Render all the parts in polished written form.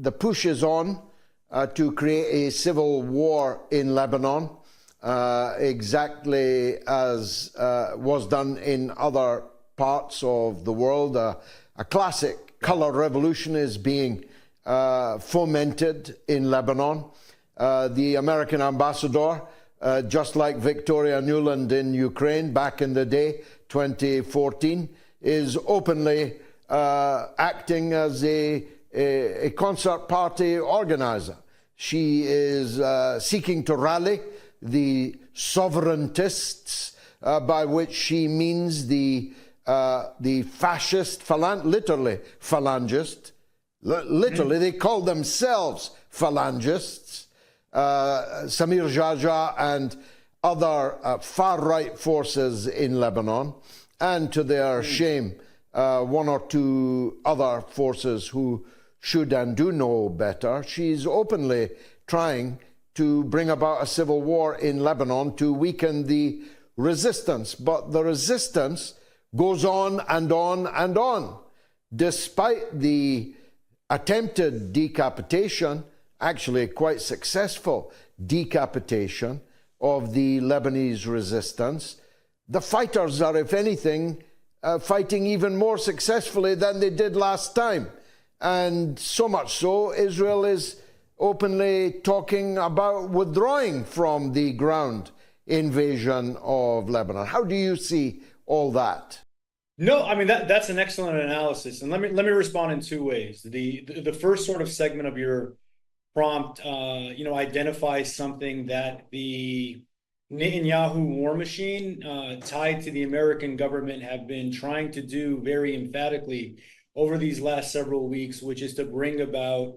The push is on to create a civil war in Lebanon, exactly as was done in other parts of the world. A classic color revolution is being fomented in Lebanon. The American ambassador, just like Victoria Nuland in Ukraine back in the day, 2014, is openly acting as a concert party organizer. She is seeking to rally the sovereigntists, by which she means the fascist, literally phalangist. Literally, they call themselves phalangists. Samir Jaja and other far-right forces in Lebanon, and to their shame, one or two other forces who should and do know better. She's openly trying to bring about a civil war in Lebanon to weaken the resistance. But the resistance goes on and on and on, despite the attempted decapitation, actually quite successful decapitation of the Lebanese resistance. The fighters are, if anything, fighting even more successfully than they did last time. And so much so, Israel is openly talking about withdrawing from the ground invasion of Lebanon. How do you see all that? No, I mean that's an excellent analysis, and let me respond in two ways. The first sort of segment of your prompt, identifies something that the Netanyahu war machine tied to the American government have been trying to do very emphatically over these last several weeks, which is to bring about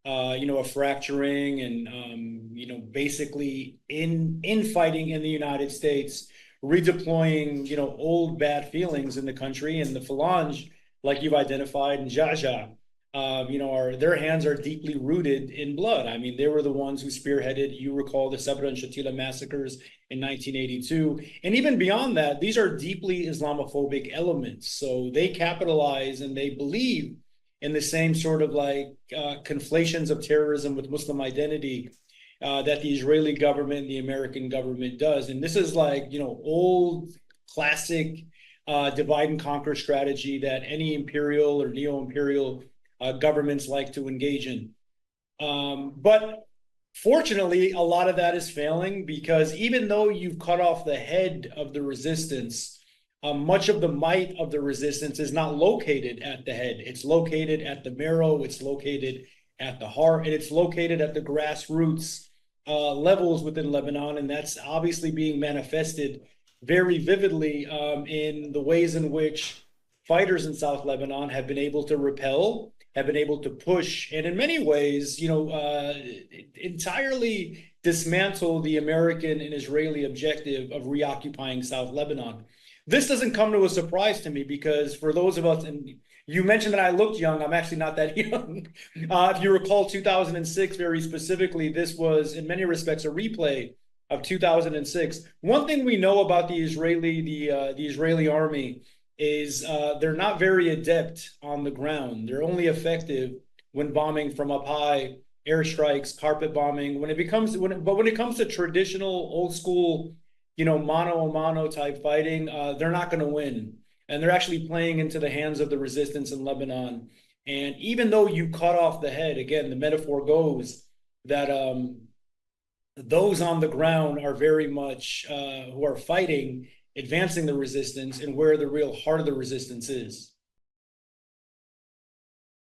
a fracturing and basically infighting in the United States, redeploying old bad feelings in the country. And the Phalange, like you've identified, and Jaja, their hands are deeply rooted in blood. I mean, they were the ones who spearheaded, you recall, the Sabra and Shatila massacres in 1982. And even beyond that, these are deeply Islamophobic elements. So they capitalize and they believe in the same sort of conflations of terrorism with Muslim identity that the Israeli government, the American government does. And this is old classic divide and conquer strategy that any imperial or neo-imperial governments like to engage in. But fortunately, a lot of that is failing, because even though you've cut off the head of the resistance, much of the might of the resistance is not located at the head. It's located at the marrow, it's located at the heart, and it's located at the grassroots levels within Lebanon. And that's obviously being manifested very vividly in the ways in which fighters in South Lebanon have been able to repel, have been able to push, and in many ways, entirely dismantle the American and Israeli objective of reoccupying South Lebanon. This doesn't come to a surprise to me, because for those of us, and you mentioned that I looked young, I'm actually not that young. If you recall 2006 very specifically, this was in many respects a replay of 2006. One thing we know about the Israeli army is they're not very adept on the ground. They're only effective when bombing from up high, airstrikes, carpet bombing. When it comes to traditional, old school, mano a mano type fighting, they're not going to win. And they're actually playing into the hands of the resistance in Lebanon. And even though you cut off the head, again, the metaphor goes that those on the ground are very much who are fighting, advancing the resistance, and where the real heart of the resistance is.